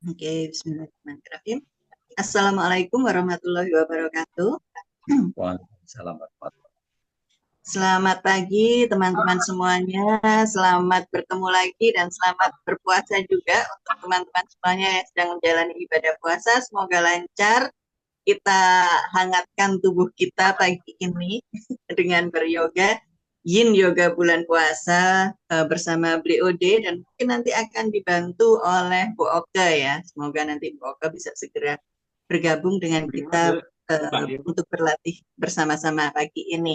Oke, bismillahirrahmanirrahim. Assalamualaikum warahmatullahi wabarakatuh. Waalaikumsalam warahmatullahi Selamat pagi teman-teman semuanya. Selamat bertemu lagi dan selamat berpuasa juga untuk teman-teman semuanya yang sedang menjalani ibadah puasa. Semoga lancar. Kita hangatkan tubuh kita pagi ini dengan beryoga. Yin Yoga bulan puasa bersama beliau D dan mungkin nanti akan dibantu oleh Bu Oka ya. Semoga nanti Bu Oka bisa segera bergabung dengan kita untuk berlatih bersama-sama pagi ini.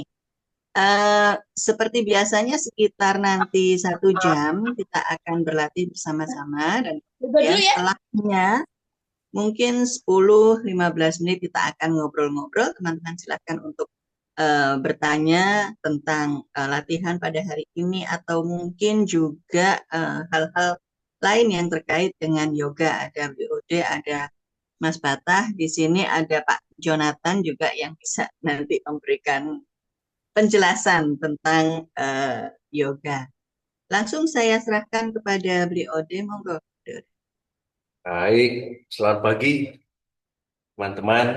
Seperti biasanya sekitar nanti 1 jam kita akan berlatih bersama-sama dan Coba kemudian dulu ya. setelahnya mungkin 10-15 menit kita akan ngobrol-ngobrol. Teman-teman silakan untuk bertanya tentang latihan pada hari ini atau mungkin juga hal-hal lain yang terkait dengan yoga. Ada BOD, ada Mas Batah, di sini ada Pak Jonathan juga yang bisa nanti memberikan penjelasan tentang yoga. Langsung saya serahkan kepada beliau Ode, monggo. Baik, selamat pagi teman-teman.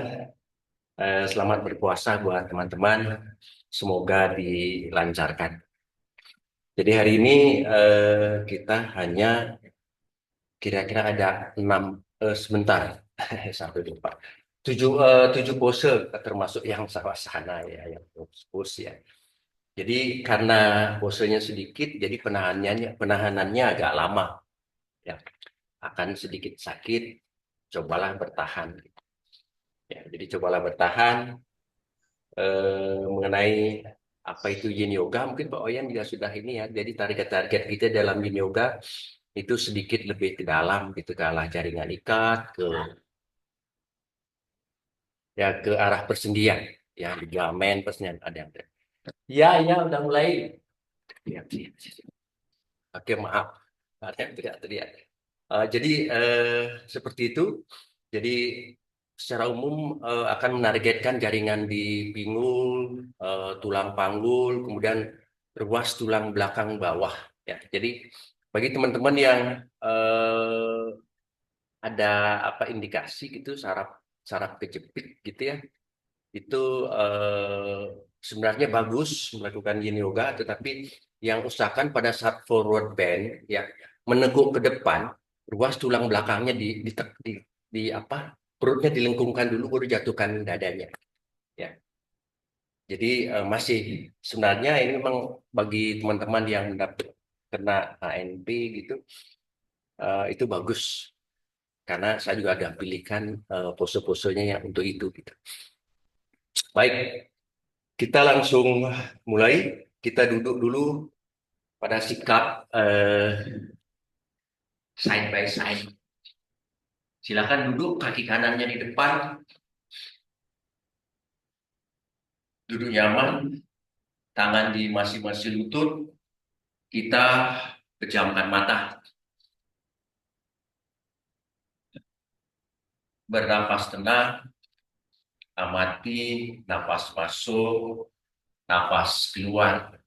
Selamat berpuasa buat teman-teman. Semoga dilancarkan. Jadi hari ini kita hanya kira-kira ada 6 sebentar sampai lupa. 7 pose termasuk yang sana ya, yang pose ya. Jadi karena posenya sedikit, jadi penahanannya agak lama ya. Akan sedikit sakit, cobalah bertahan. Ya, jadi cobalah bertahan mengenai apa itu Yin Yoga. Mungkin Pak Oyan juga sudah ini ya. Jadi target-target kita dalam Yin Yoga itu sedikit lebih ke dalam gitu ke arah jaringan ikat ke arah persendian ya ligamen persendian ada yang ya udah mulai ya, ya. Oke maaf ada yang teriak-teriak. Jadi seperti itu. Jadi secara umum akan menargetkan jaringan di pinggul, tulang panggul, kemudian ruas tulang belakang bawah. Ya, jadi bagi teman-teman yang eh, ada apa indikasi gitu saraf saraf kejepit gitu ya, itu sebenarnya bagus melakukan yin yoga, tetapi yang usahakan pada saat forward bend ya meneguk ke depan, ruas tulang belakangnya di apa perutnya dilengkungkan dulu baru jatuhkan dadanya ya. Jadi masih sebenarnya ini memang bagi teman-teman yang mendapat kena ANP gitu itu bagus karena saya juga ada pilihkan pose-posenya yang untuk itu gitu. Baik, kita langsung mulai. Kita duduk dulu pada sikap side by side. Silakan duduk, kaki kanannya di depan, duduk nyaman, tangan di masing-masing lutut. Kita pejamkan mata, bernapas tenang, amati napas masuk, napas keluar.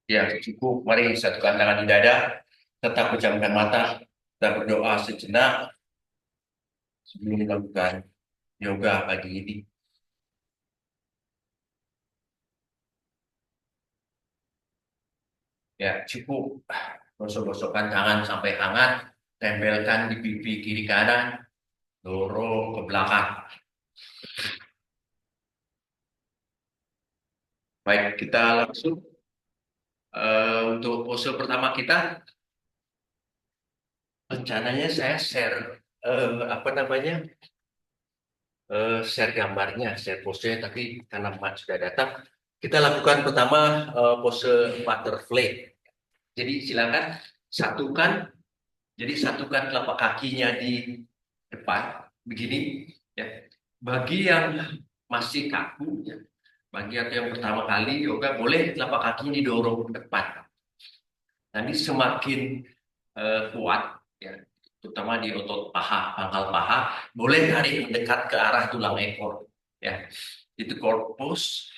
Ya, cukup. Mari satukan tangan di dada, tetap pejamkan mata, kita berdoa sejenak sebelum melakukan yoga pagi ini. Ya, cukup. Gosok-gosokkan tangan sampai hangat, tempelkan di pipi kiri kanan, dorong ke belakang. Baik, kita langsung untuk pose pertama kita. Rencananya saya share apa namanya share gambarnya, share pose, tapi karena Mak sudah datang, kita lakukan pertama pose butterfly. Jadi silakan satukan, jadi satukan telapak kakinya di depan, begini. Ya. Bagi yang masih kaku, ya, bagi yang pertama kali yoga, boleh telapak kakinya didorong ke depan. Nanti semakin kuat, ya, terutama di otot paha, pangkal paha, boleh tarik mendekat ke arah tulang ekor. Ya, itu korpus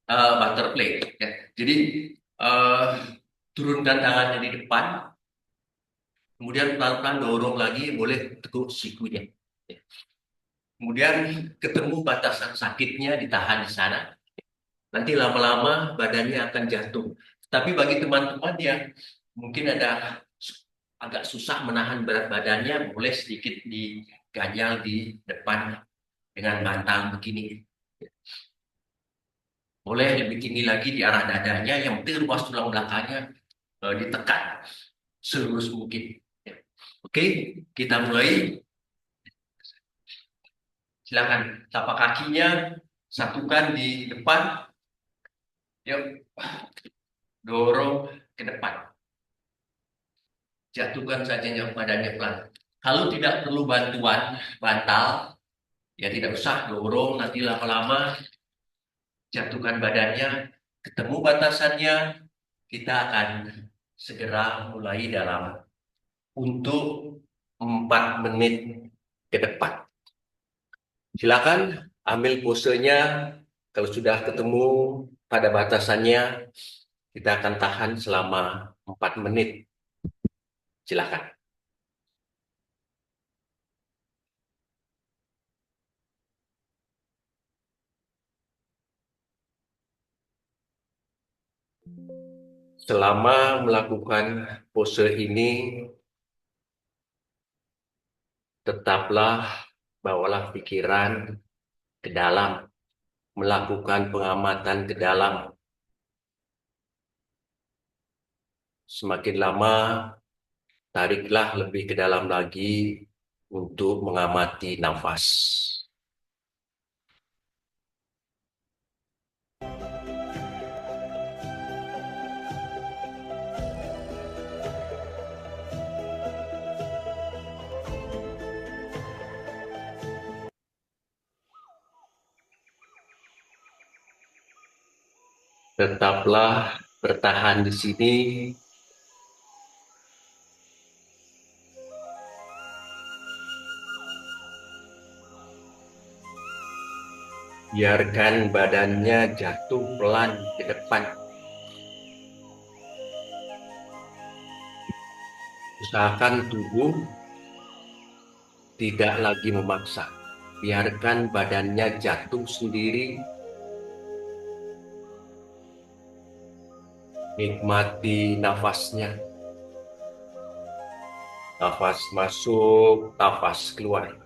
butterfly. Ya. Jadi eh, turunkan tangannya di depan, kemudian pelan-pelan dorong lagi, boleh tekuk sikunya. Ya. Kemudian ketemu batasan sakitnya, ditahan di sana. Nanti lama-lama badannya akan jatuh. Tapi bagi teman-teman yang mungkin ada agak susah menahan berat badannya, boleh sedikit diganjal di depan dengan bantal begini. Boleh lebih tinggi lagi di arah dadanya, yang penting ruas tulang belakangnya ditekan selurus mungkin. Ya. Oke, kita mulai. Silakan tapak kakinya satukan di depan. Yuk, dorong ke depan. Jatuhkan saja badannya pelan. Kalau tidak perlu bantuan bantal, ya tidak usah dorong, nanti lama-lama jatuhkan badannya, ketemu batasannya, kita akan segera mulai dalam untuk 4 menit ke depan. Silakan ambil posenya. Kalau sudah ketemu pada batasannya, kita akan tahan selama 4 menit. Silakan. Selama melakukan pose ini, tetaplah bawalah pikiran ke dalam, melakukan pengamatan ke dalam. Semakin lama, tariklah lebih ke dalam lagi untuk mengamati nafas. Tetaplah bertahan di sini. Biarkan badannya jatuh pelan ke depan. Usahakan tubuh tidak lagi memaksa. Biarkan badannya jatuh sendiri. Nikmati nafasnya. Nafas masuk, nafas keluar.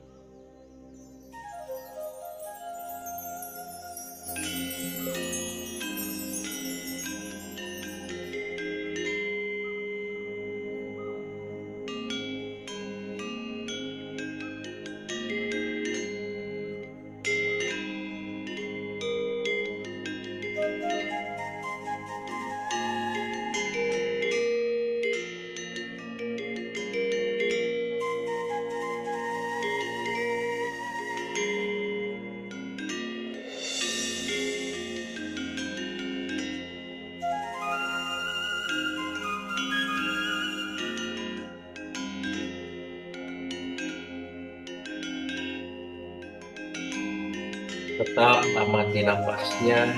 Tetap amati nafasnya.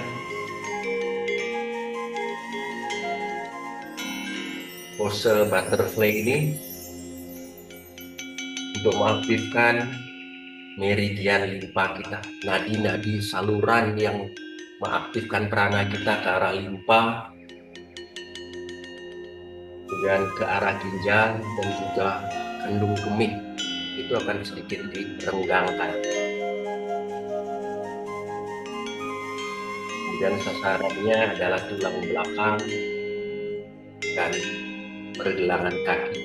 Pose butterfly ini untuk mengaktifkan meridian limpa kita, nadi-nadi saluran yang mengaktifkan prana kita ke arah limpa, kemudian ke arah ginjal dan juga kandung kemih. Itu akan sedikit direnggangkan. Kemudian sasarannya adalah tulang belakang dan pergelangan kaki.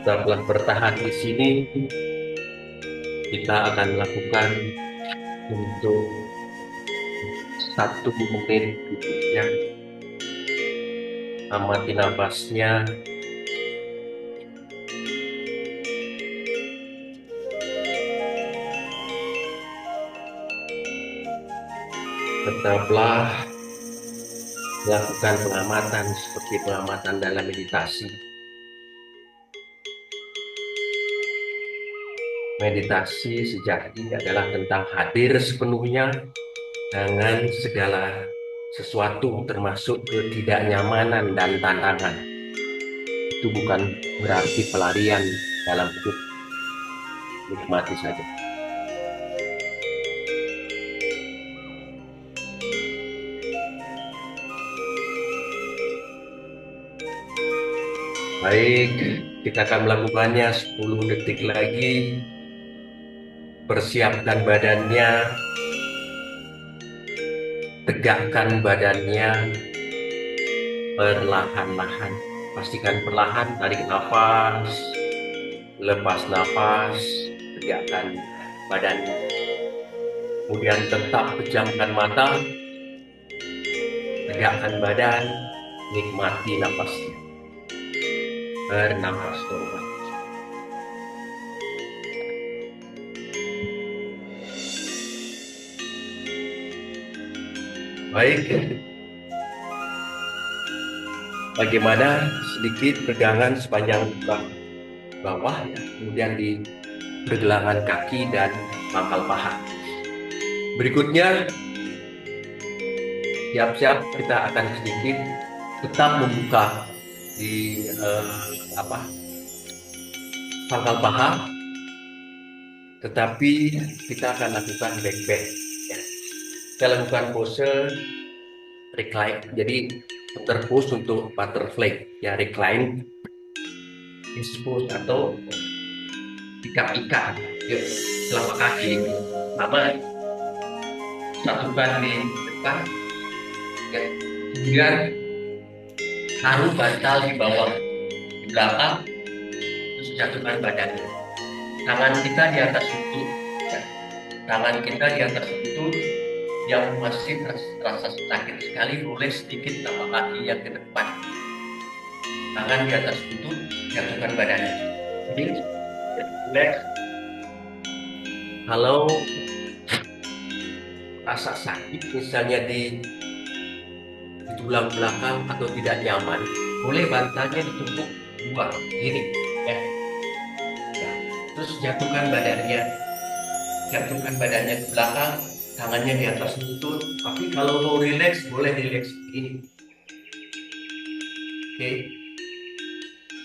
Tetaplah bertahan di sini. Kita akan lakukan untuk 1 menit duduknya. Amati nafasnya. Tetaplah lakukan pengamatan seperti pengamatan dalam meditasi. Meditasi sejati adalah tentang hadir sepenuhnya dengan segala sesuatu termasuk ketidaknyamanan dan tantangan. Itu bukan berarti pelarian dalam hidup. Nikmati saja. Baik, kita akan melakukannya 10 detik lagi. Persiapkan badannya, tegakkan badannya perlahan-lahan. Pastikan perlahan, tarik nafas, lepas nafas, tegakkan badannya. Kemudian tetap pejamkan mata, tegakkan badan, nikmati nafasnya. Bernafas normal. Baik, bagaimana sedikit pegangan sepanjang bawah, ya. Kemudian di pergelangan kaki dan pangkal paha. Berikutnya, siap-siap kita akan sedikit tetap membuka di pangkal paha, tetapi kita akan lakukan back bend. Ya. Kita lakukan pose recline, jadi terpose untuk butterfly, ya, recline, dispose atau ikat-ikat, telapak kaki sama satukan di depan, ya. Kemudian taruh bantal di bawah, di belakang, terus jatuhkan badannya. Tangan kita di atas lutut, ya. Tangan kita di atas lutut. Yang masih terasa sakit sekali boleh sedikit tapak kaki yang ke depan. Tangan di atas lutut, jatuhkan badannya. Jadi, relax. Kalau rasa sakit misalnya di tulang belakang atau tidak nyaman, boleh bantalnya ditumpuk 2 gini, ya. Terus jatuhkan badannya ke belakang, tangannya di atas lutut. Tapi kalau mau relax, boleh relax begini. Oke.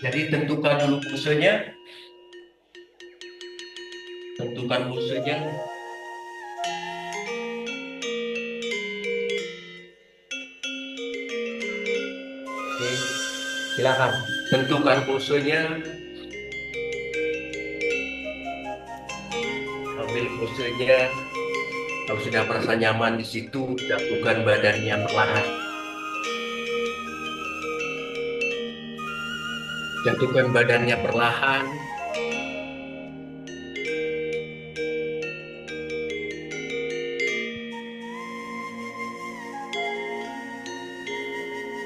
Jadi tentukan dulu posenya. Oke. Silakan tentukan posenya. Ambil posenya. Kalau sudah merasa nyaman di situ, jatuhkan badannya perlahan. Jatuhkan badannya perlahan.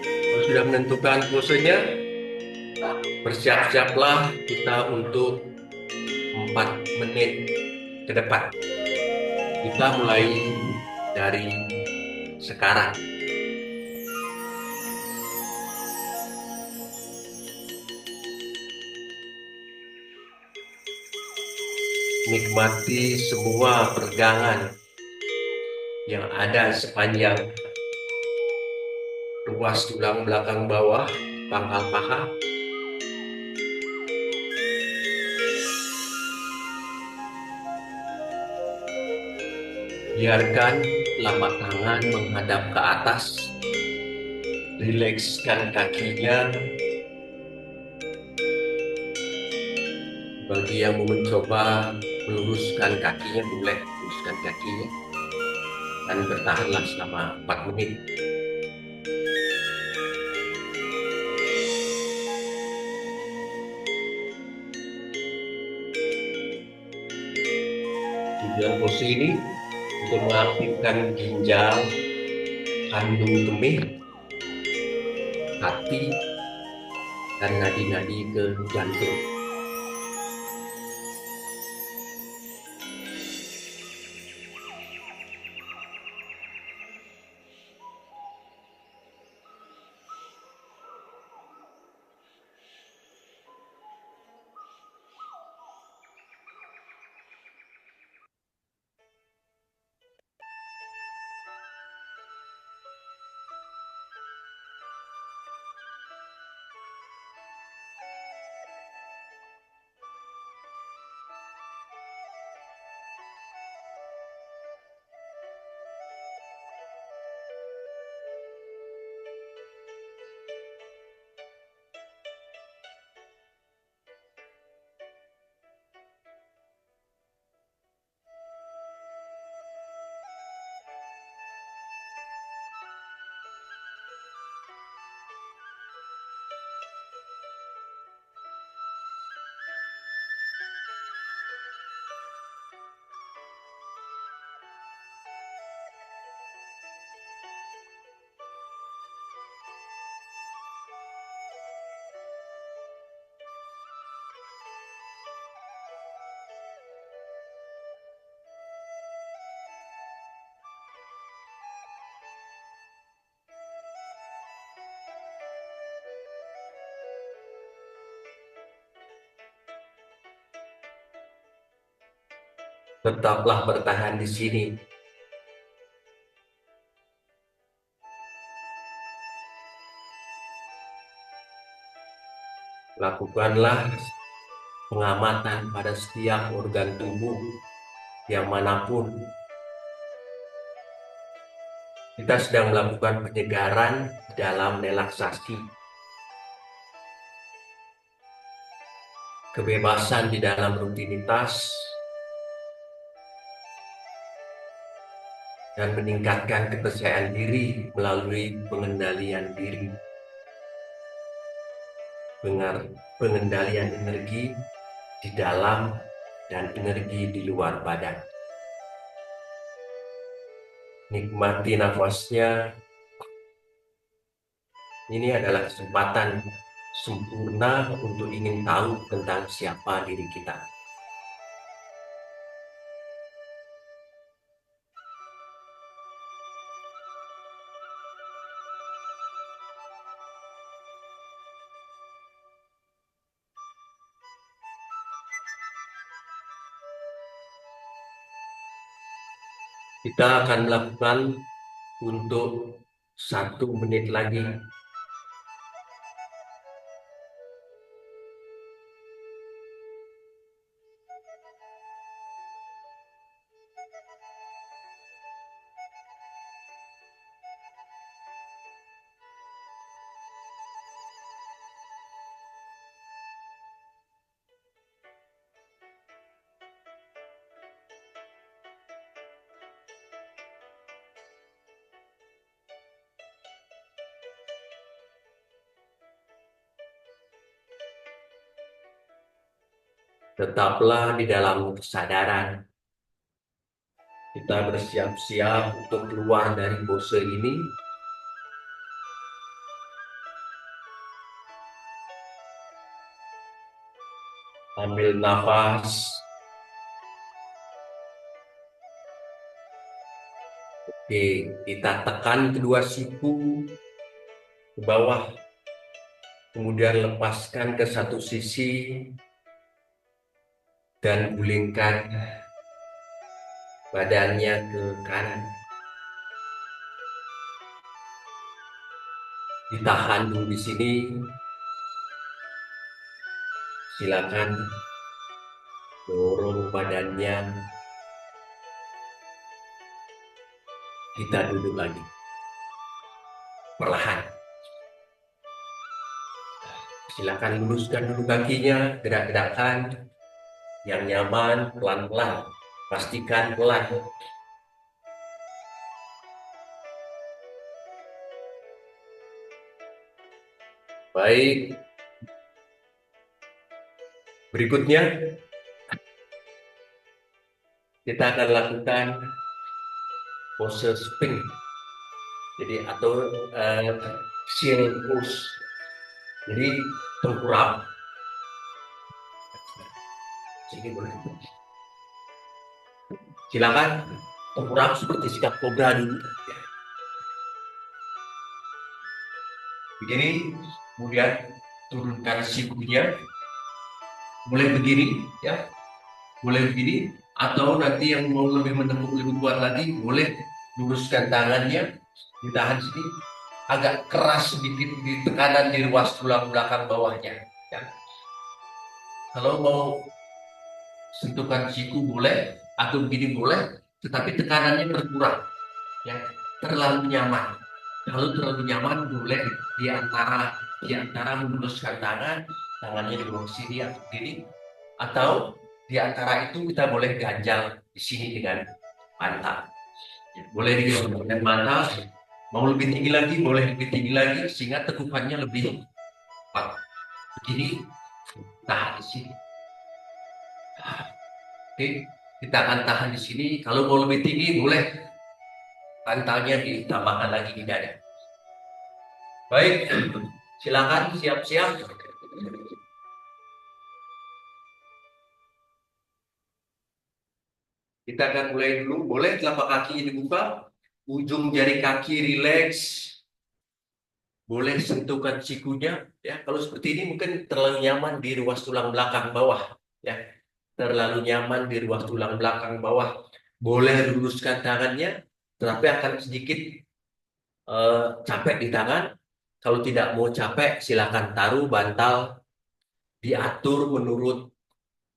Kalau sudah menentukan posenya, bersiap-siaplah kita untuk 4 menit ke depan. Kita mulai dari sekarang. Nikmati semua peregangan yang ada sepanjang ruas tulang belakang bawah, pangkal paha. Biarkan telapak tangan menghadap ke atas. Rilekskan kakinya. Bagi yang mau mencoba meluruskan kakinya, boleh luruskan kakinya. Dan bertahanlah selama 4 menit. Tujuan pose ini untuk mengaktifkan ginjal, kandung kemih, hati, dan nadi-nadi ke jantung. Tetaplah bertahan di sini. Lakukanlah pengamatan pada setiap organ tubuh yang manapun. Kita sedang melakukan penyegaran dalam relaksasi. Kebebasan di dalam rutinitas dan meningkatkan kepercayaan diri melalui pengendalian diri. Pengendalian energi di dalam dan energi di luar badan. Nikmati nafasnya. Ini adalah kesempatan sempurna untuk ingin tahu tentang siapa diri kita. Kita akan melakukan untuk 1 menit lagi. Tetaplah di dalam kesadaran. Kita bersiap-siap untuk keluar dari pose ini. Ambil nafas. Oke, kita tekan kedua siku ke bawah. Kemudian lepaskan ke satu sisi dan gulingkan badannya ke kanan. Ditahan dulu di sini. Silakan dorong badannya. Kita duduk lagi. Perlahan. Silakan luruskan dulu kakinya, gerak-gerakan yang nyaman, pelan-pelan. Pastikan pelan. Baik. Berikutnya, kita akan lakukan pose spring. Jadi atau shield pose. Jadi tengkurap. Sini boleh. Silakan tengkurap seperti sikap kobra dulu. Ya. Begini, kemudian turunkan sikunya. Boleh begini, ya. Boleh begini. Atau nanti yang mau lebih menekuk lebih kuat lagi, boleh luruskan tangannya, ditahan sini, agak keras sedikit di tekanan di ruas tulang belakang bawahnya. Ya. Kalau mau sentuhkan siku boleh, atau begini boleh, tetapi tekanannya berkurang. Ya, terlalu nyaman. Kalau terlalu nyaman boleh di antara meluruskan tangan, tangannya di bawah sini atau kiri, atau di antara itu kita boleh ganjal di sini dengan bantal. Ya, boleh diganjal dengan bantal. Mau lebih tinggi lagi, boleh lebih tinggi lagi, sehingga tekukannya lebih kuat. Begini, tahan di sini. Oke, kita akan tahan di sini. Kalau mau lebih tinggi, boleh bantalnya ditambahkan lagi di dada. Baik, silakan siap-siap. Kita akan mulai dulu. Boleh telapak kakinya dibuka, ujung jari kaki rileks. Boleh sentuhkan sikunya. Ya, kalau seperti ini mungkin terlalu nyaman di ruas tulang belakang bawah. Ya, terlalu nyaman di ruas tulang belakang bawah. Boleh luruskan tangannya, tetapi akan sedikit capek di tangan. Kalau tidak mau capek, silakan taruh bantal, diatur menurut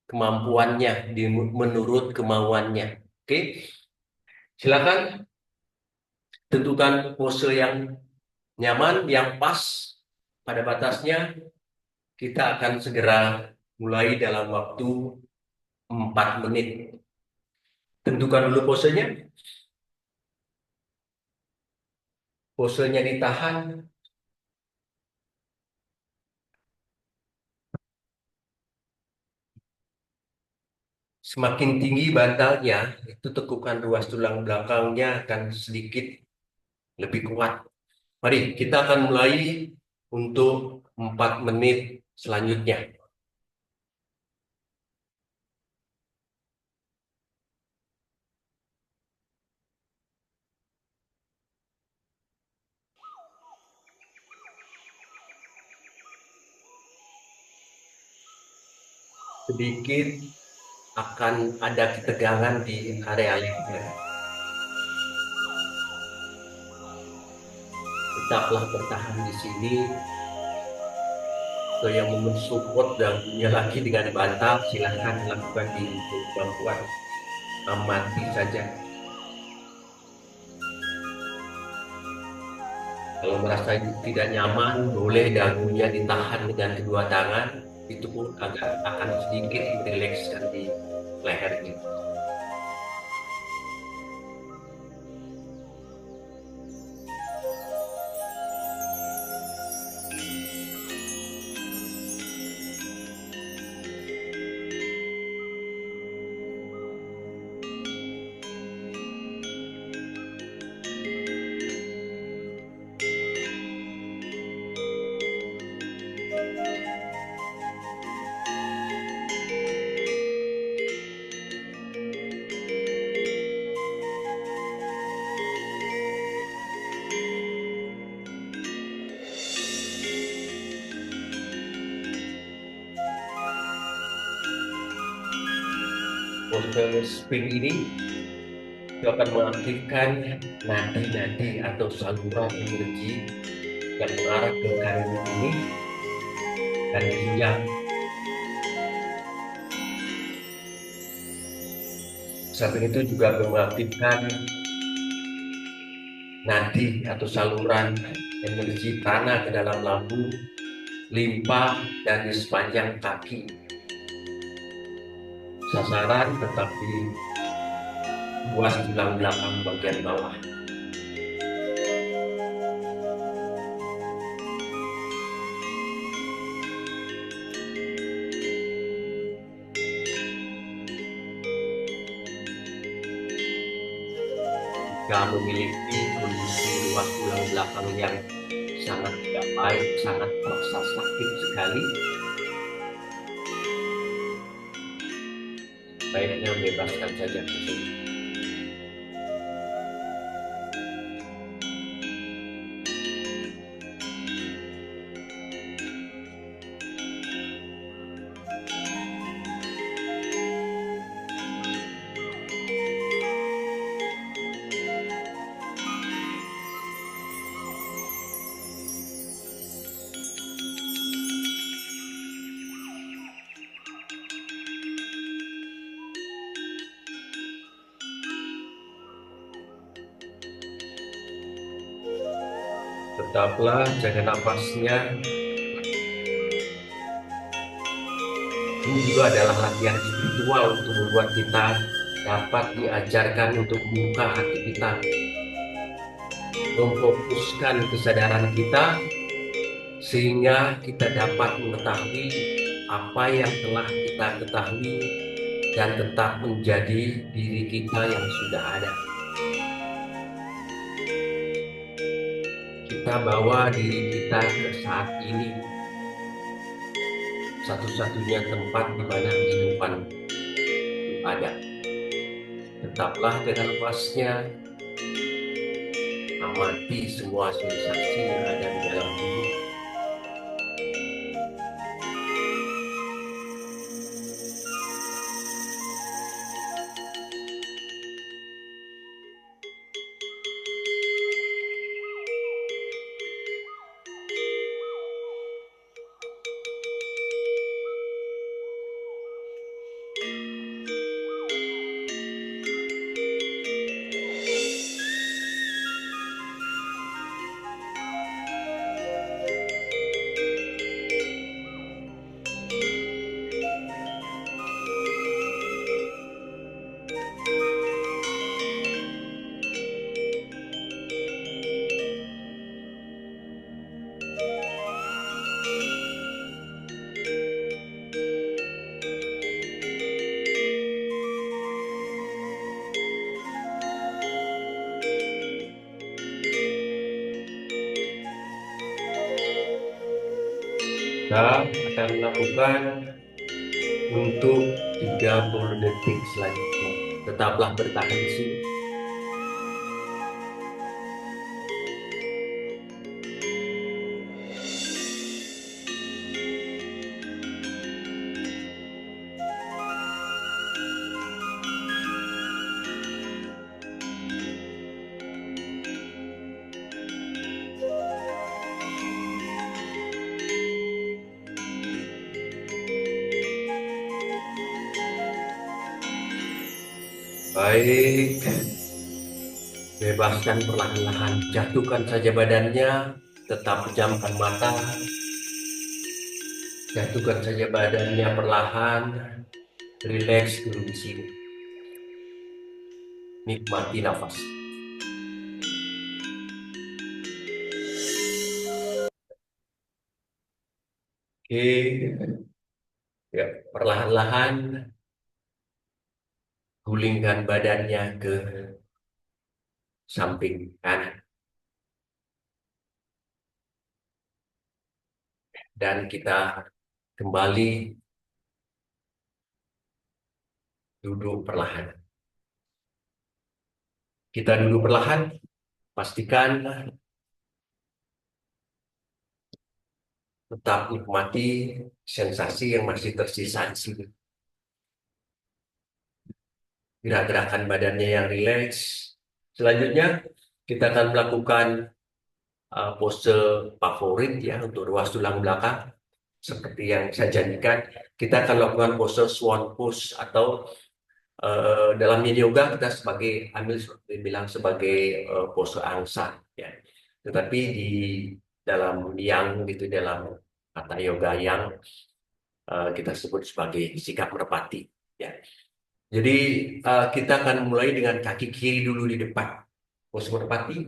kemampuannya, menurut kemauannya. Oke, silakan tentukan pose yang nyaman, yang pas pada batasnya. Kita akan segera mulai dalam waktu 4 menit. Tentukan dulu posenya. Posenya ditahan. Semakin tinggi bantalnya, itu tekukan ruas tulang belakangnya akan sedikit lebih kuat. Mari kita akan mulai untuk 4 menit selanjutnya. Sedikit akan ada ketegangan di area leher. Tetaplah bertahan di sini. Atau yang mau mensupport dan punya lagi dengan bantal, silahkan lakukan di untuk kemampuan. Amati saja. Kalau merasa tidak nyaman, boleh dagunya ditahan dengan kedua tangan. Itu pun agak akan sedikit merilekskan di lehernya. Pose spring ini itu akan mengaktifkan nadi-nadi atau saluran energi yang mengarah ke kanan ini dan ginjal. Samping itu juga mengaktifkan nadi atau saluran energi tanah ke dalam lambung, limpa, dan di sepanjang kaki. Sasaran tetap di ruas tulang belakang bagian bawah. jika memiliki kondisi ruas tulang belakang yang sangat tidak baik, sangat terasa sakit sekali, baiknya bebaskan saja pusing. Tetaplah jaga napasnya. Ini juga adalah latihan spiritual untuk membuat kita dapat diajarkan untuk membuka hati kita, memfokuskan kesadaran kita, sehingga kita dapat mengetahui apa yang telah kita ketahui dan tetap menjadi diri kita yang sudah ada. Kita bawa diri kita ke saat ini, satu-satunya tempat di mana kehidupan ada. Tetaplah dengan napasnya, amati semua sensasi yang ada di dalam tubuh. Kita akan melakukan untuk 30 detik selanjutnya. Tetaplah bertahan di sini. Baik, bebaskan perlahan-lahan, jatuhkan saja badannya, tetap pejamkan mata, jatuhkan saja badannya perlahan, rileks dulu di sini, nikmati nafas. Oke, ya, perlahan-lahan gulingkan badannya ke samping kanan. Dan kita kembali duduk perlahan. Kita duduk perlahan, pastikan tetap nikmati sensasi yang masih tersisa di sini. Gerak-gerakan badannya yang rileks. Selanjutnya, kita akan melakukan pose favorit ya untuk ruas tulang belakang. Seperti yang saya janjikan, kita akan lakukan pose swan pose atau dalam yin yoga kita bilang sebagai pose angsa ya. Tetapi di dalam yang gitu dalam kata yoga yang kita sebut sebagai sikap merpati ya. Jadi kita akan mulai dengan kaki kiri dulu di depan. Pose merpati,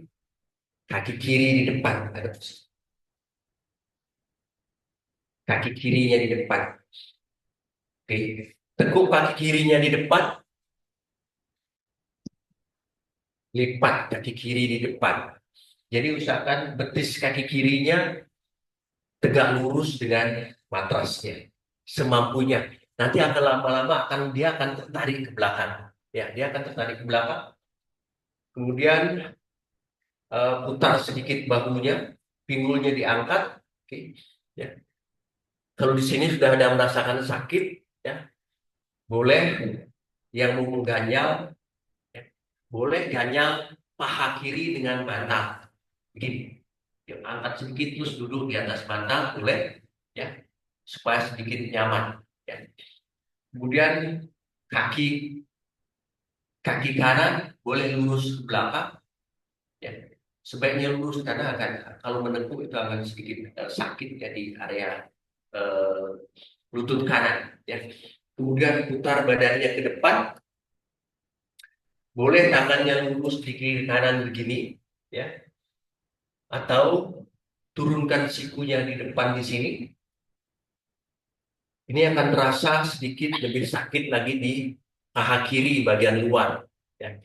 kaki kiri di depan. Kaki kirinya di depan. Oke. Tekuk kaki kirinya di depan. lipat kaki kiri di depan. Jadi usahakan betis kaki kirinya tegak lurus dengan matrasnya semampunya. Nanti akan lama-lama dia akan tertarik ke belakang. Ya, dia akan tertarik ke belakang. Kemudian putar sedikit bahunya, pinggulnya diangkat. Oke, ya. Kalau di sini sudah ada merasakan sakit, ya, boleh yang mau mengganjal, ya, boleh ganjal paha kiri dengan bantal. Begini, ya, angkat sedikit terus duduk di atas bantal, boleh, ya, supaya sedikit nyaman. Ya. Kemudian kaki kaki kanan boleh lurus ke belakang, ya. Sebaiknya lurus karena akan kalau menekuk itu akan sedikit sakit ya di area eh, lutut kanan. Ya. Kemudian putar badannya ke depan, boleh tangannya lurus di kiri kanan begini, ya, atau turunkan sikunya di depan di sini. Ini akan terasa sedikit lebih sakit lagi di paha kiri bagian luar. Ya.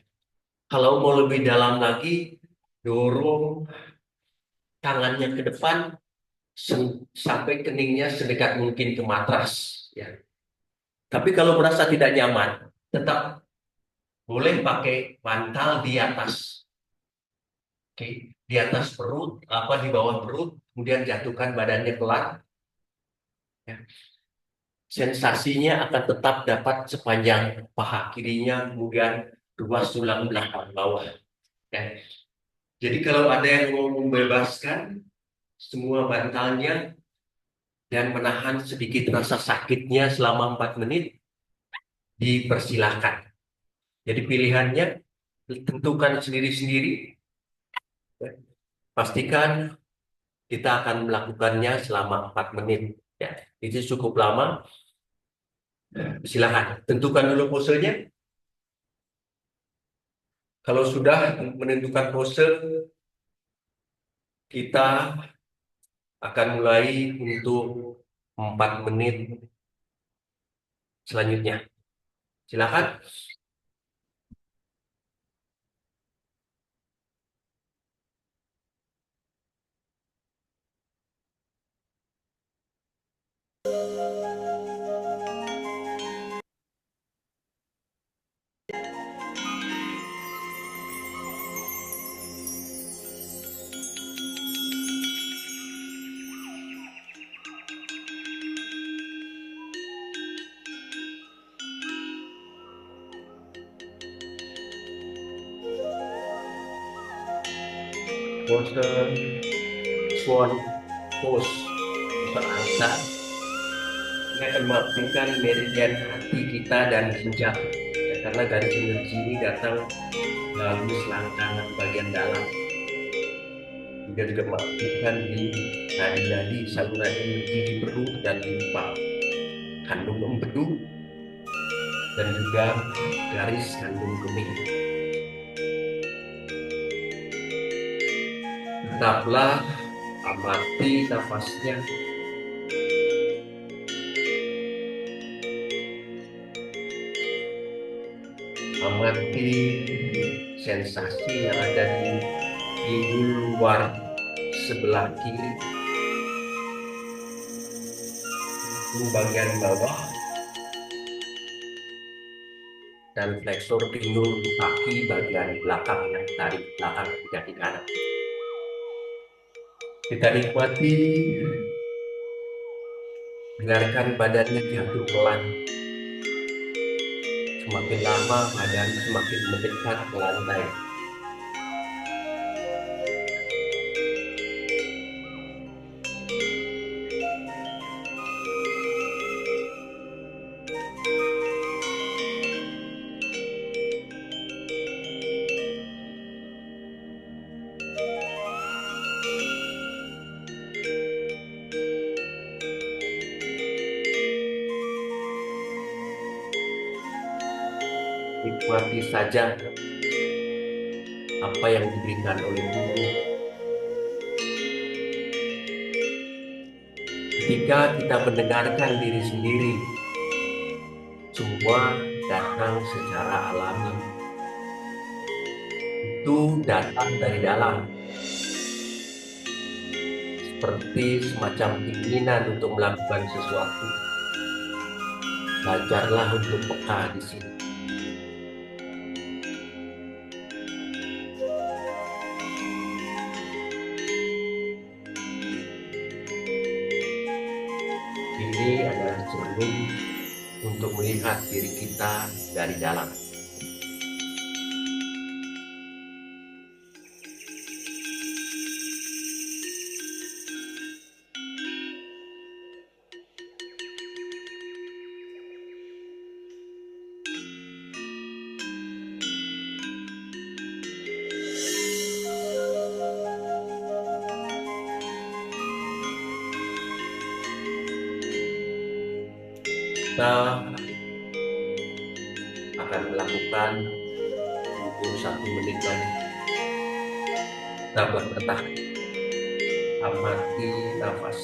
Kalau mau lebih dalam lagi, dorong tangannya ke depan sampai keningnya sedekat mungkin ke matras. Ya. Tapi kalau merasa tidak nyaman, tetap boleh pakai bantal di atas. Oke, di atas perut, apa di bawah perut, kemudian jatuhkan badannya pelan. Ya. Sensasinya akan tetap dapat sepanjang paha kirinya, kemudian ruas tulang belakang bawah. Ya. Jadi kalau ada yang mau membebaskan semua bantalnya dan menahan sedikit rasa sakitnya selama 4 menit, dipersilahkan. Jadi pilihannya tentukan sendiri-sendiri. Pastikan kita akan melakukannya selama 4 menit. Ya, itu cukup lama. Silakan tentukan dulu posenya. Kalau sudah menentukan pose, kita akan mulai untuk 4 menit selanjutnya. Silakan. Pose swan pose berangsa ini akan mengaktifkan meridian hati kita dan ginjal ya, karena garis energi ini datang melalui selangkangan bagian dalam juga mengaktifkan di nadi-nadi saluran energi di perut dan limpa kandung empedu dan juga garis kandung kemih. Tetaplah amati nafasnya. Amati sensasi yang ada di pinggul luar sebelah kiri, di bagian bawah, dan fleksor pinggul kaki bagian belakang yang tarik belakang ke kaki kanan. Kita nikmati, dengarkan badannya jatuh pelan. Semakin lama badan semakin mendekat ke lantai. Nikmati saja apa yang diberikan oleh tubuh. Ketika kita mendengarkan diri sendiri, semua datang secara alami. itu datang dari dalam, seperti semacam keinginan untuk melakukan sesuatu. Belajarlah untuk peka di sini. Ini adalah cermin untuk melihat diri kita dari dalam. Kita akan melakukan untuk 1 menit lagi. Tetaplah bertahan, amati nafas.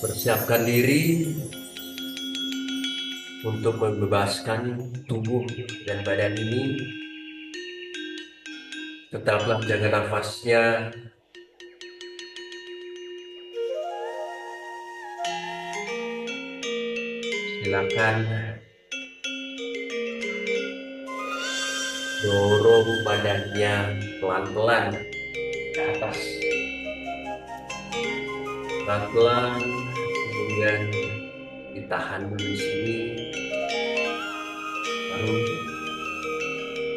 Persiapkan diri untuk membebaskan tubuh dan badan ini. Tetaplah jaga nafasnya. Silakan dorong badannya pelan-pelan ke atas. Pelan-pelan, kemudian ditahan dulu di sini. Lalu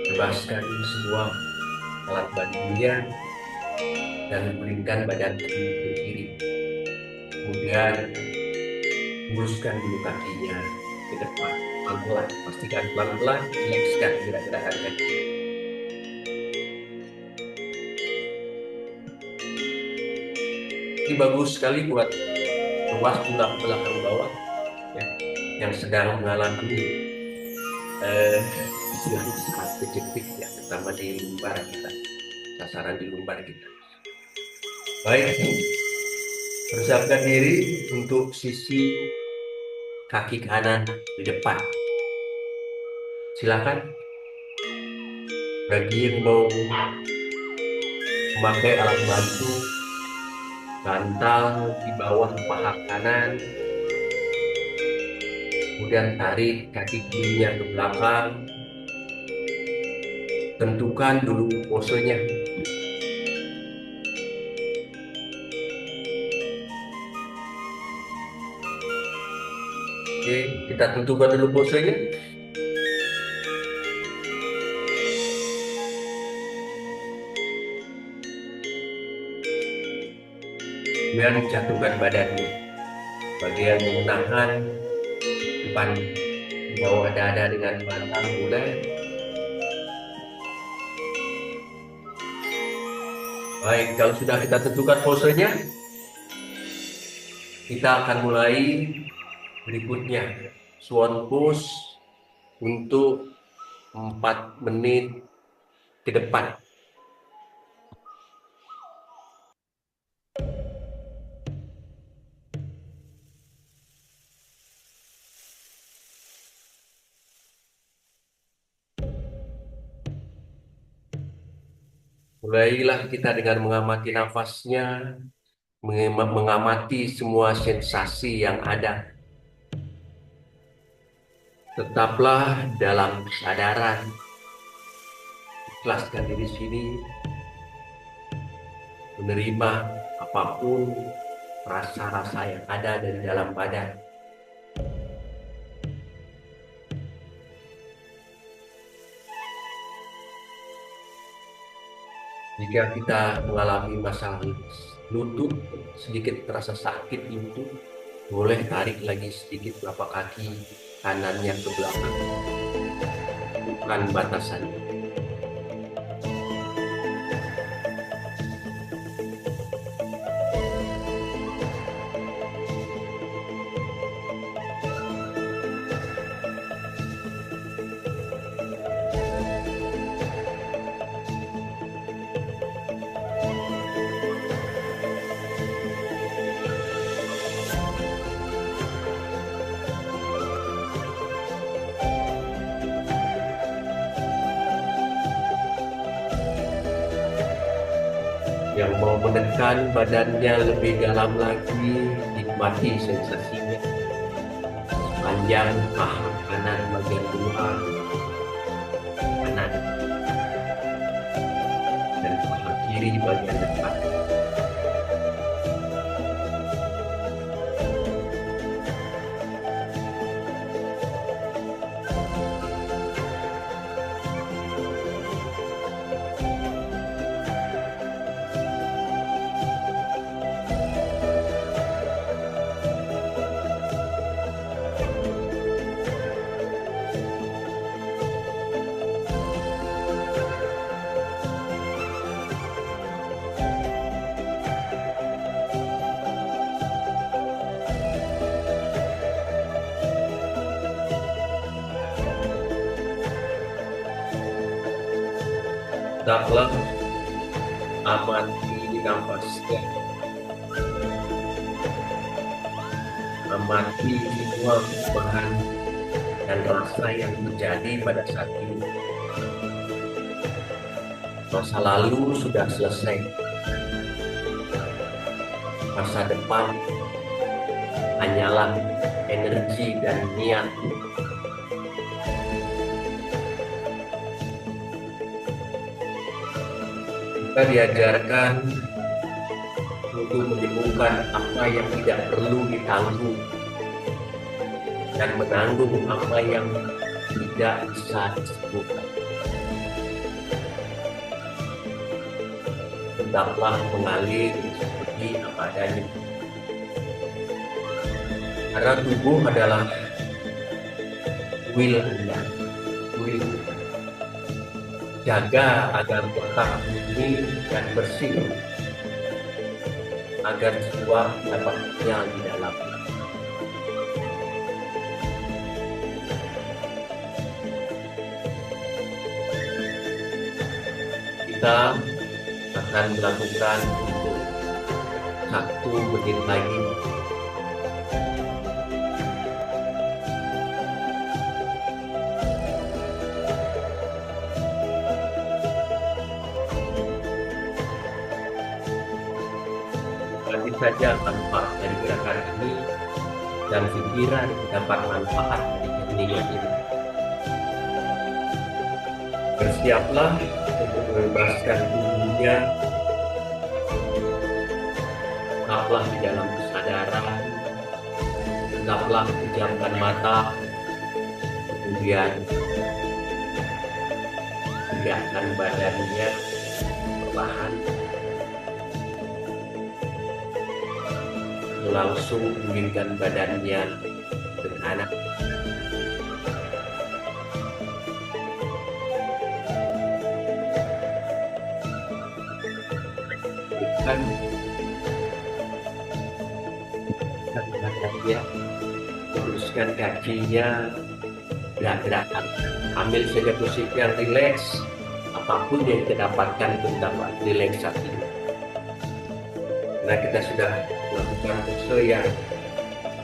bebaskan semua alat bantunya dan gulingkan badan ke kiri. Kemudian luruskan dulu kakinya ke depan, pelan-pelan. Pastikan pelan-pelan, rilekskan gerak-gerakan kaki. Ini bagus sekali buat ruas tulang belakang bawah ya, yang sedang mengalami istilah kejepit ya, terutama di lumbar kita, sasaran di lumbar kita. Baik, persiapkan diri untuk sisi kaki kanan di depan. Silakan bagi yang mau memakai alat bantu, bantal di bawah paha kanan, kemudian tarik kaki kirinya ke belakang. Tentukan dulu posenya. Oke, kita tentukan dulu posenya. Kemudian jatuhkan badannya. Bagian menahan depan bawah dada dengan bantal mulai. Baik, kalau sudah kita tentukan posenya, kita akan mulai berikutnya, swan pose untuk 4 menit ke depan. Mulailah kita dengan mengamati nafasnya, mengamati semua sensasi yang ada. Tetaplah dalam kesadaran, ikhlaskan diri sini, menerima apapun rasa-rasa yang ada dari dalam badan. Jika kita mengalami masalah lutut, sedikit terasa sakit lutut, boleh tarik lagi sedikit telapak kaki kanannya ke belakang. Bukan batasan. Yang mau menekan badannya lebih dalam lagi, nikmati sensasinya. Panjang paha kanan bagian luar, kanan, dan paha kiri bagian depan. Tetaplah amati nafasnya, amati semua perubahan dan rasa yang terjadi pada saat ini. Masa lalu sudah selesai, masa depan hanyalah energi dan niat. Kita diajarkan untuk menyembuhkan apa yang tidak perlu ditanggung dan menanggung apa yang tidak bisa disembuhkan. Tetaplah mengalir seperti apa adanya. Karena tubuh adalah will Anda. Will. Jaga agar tetap murni dan bersih, agar jiwa dapat tinggal di dalam. Kita akan melakukan untuk 1 menit lagi. Nanti saja manfaat dari gerakan ini dan pikiran dapat manfaat dari keheningan ini. Bersiaplah untuk membebaskan tubuhnya. Tetaplah di dalam kesadaran. Tetaplah pejamkan mata. Kemudian tegakkan badannya perlahan. Langsung gulingkan badannya ke kanan. Berikan badannya, teruskan kakinya, gerak-gerakan. Ambil saja posisi yang rileks, apapun yang kita dapatkan tentang relaksasi. Nah, kita sudah melakukan pose yang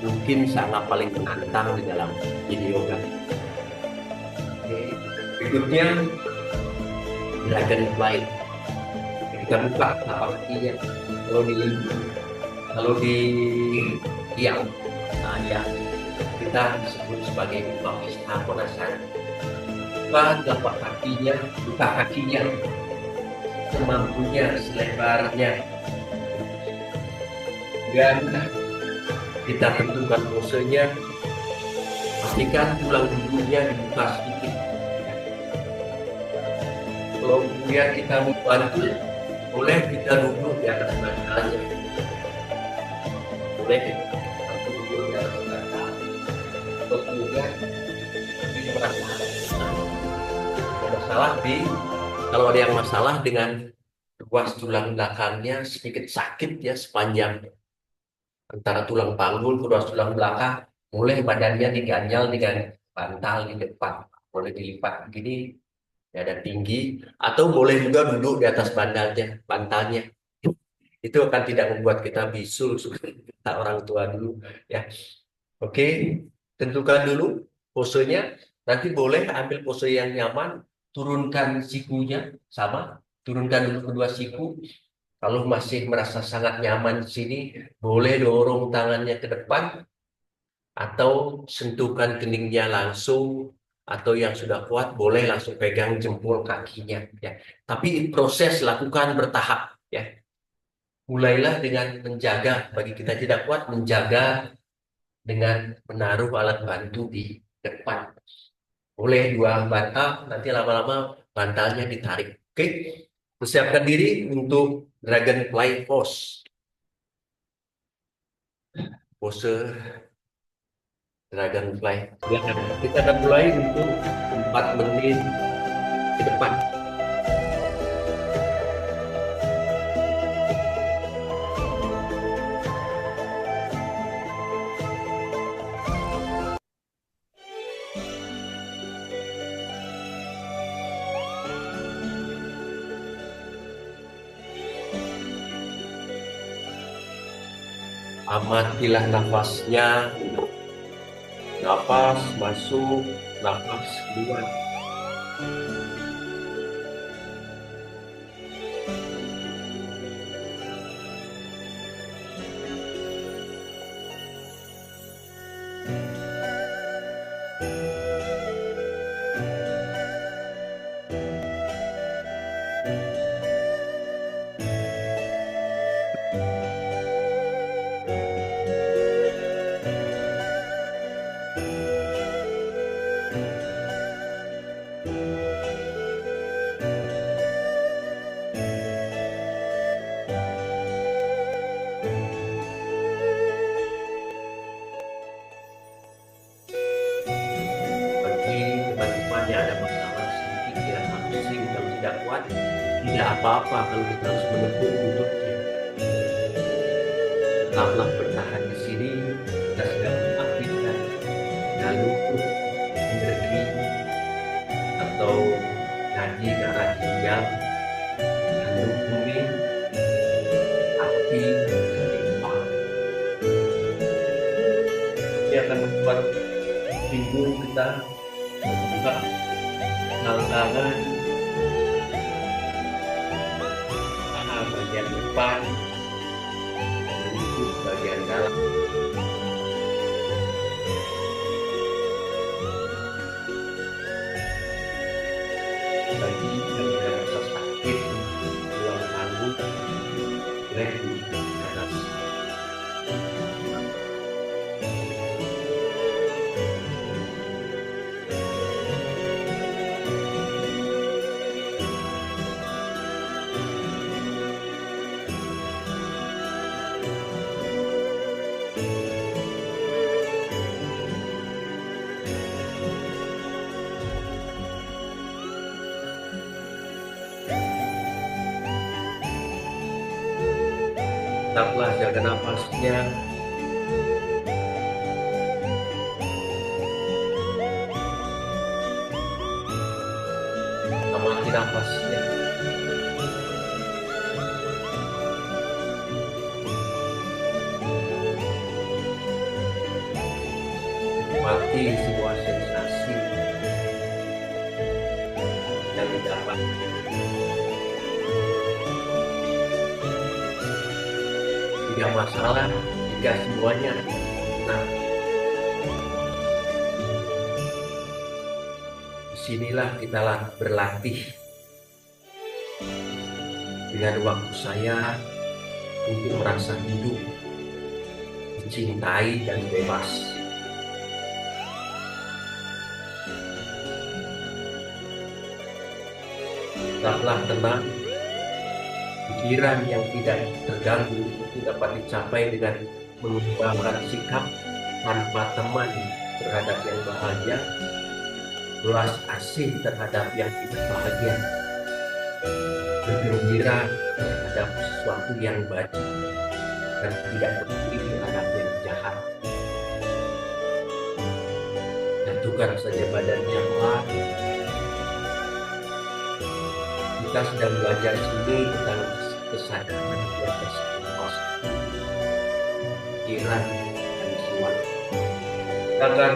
mungkin sangat paling menantang di dalam yin yoga. Oke. Berikutnya dragonfly. Kita buka telapak kakinya. Kalau di diam, nah ya kita disebut sebagai upavishta konasana. Buka telapak kakinya, buka kakinya semampunya, selebarnya. Dan kita tentukan posenya, pastikan tulang punggung dibuka sedikit. Kalau kemudian kita membantu, boleh kita duduk di atas bantalnya. Boleh kita duduk di atas bantal. Atau kemudian kita merasa ada masalah kalau ada yang masalah dengan ruas tulang belakangnya sedikit sakit ya sepanjang antara tulang panggul ke ruas tulang belakang, boleh badannya diganjal dengan bantal di depan, boleh dilipat begini, dada tinggi, atau boleh juga duduk di atas bantalnya. Itu akan tidak membuat kita bisul seperti kata orang tua dulu, ya. Oke, tentukan dulu posenya. Nanti boleh ambil pose yang nyaman, turunkan sikunya, sama, turunkan dulu kedua siku, Kalau masih merasa sangat nyaman di sini, boleh dorong tangannya ke depan atau sentuhkan keningnya langsung, atau yang sudah kuat boleh langsung pegang jempol kakinya ya. Tapi proses lakukan bertahap ya. Mulailah dengan menjaga, bagi kita tidak kuat, menjaga dengan menaruh alat bantu di depan. Boleh 2 bantal, nanti lama-lama bantalnya ditarik. Oke, persiapkan diri untuk dragonfly pose. Pose dragonfly. Silakan. Kita akan mulai untuk 4 menit ke depan. Amatilah nafasnya, nafas masuk, nafas keluar. Bagi teman-teman yang ada masalah sedikit ya, pusing kalau tidak kuat, tidak apa-apa kalau kita harus menempuh duduknya. Tetaplah bertahan di sini, kita sedang mengaktifkan jalur energi atau nadi darah ginjal, jalur kuning, hati, dan limpa. Ini akan membuat pinggul kita terbuka, tangan bagian depan, menuju bagian dalam. Bagi yang tidak rasa sakit, tulang punggung, boleh di atas. Tetaplah jaga nafasnya. Amati nafasnya. Nikmati semua sensasi yang didapat. Tidak masalah jika semuanya benar. Disinilah kita berlatih dengan waktu saya untuk merasa hidup, dicintai dan bebas. Tetaplah tenang. Pikiran yang tidak terganggu itu dapat dicapai dengan mengembangkan sikap tanpa teman terhadap yang bahagia, belas asih terhadap yang tidak bahagia, bergembira terhadap sesuatu yang baik, dan tidak peduli terhadap yang jahat. Jatuhkan saja badannya pelan. Kita sedang belajar sini tentang kesadaran di atas pikiran dan jiwa. Kita akan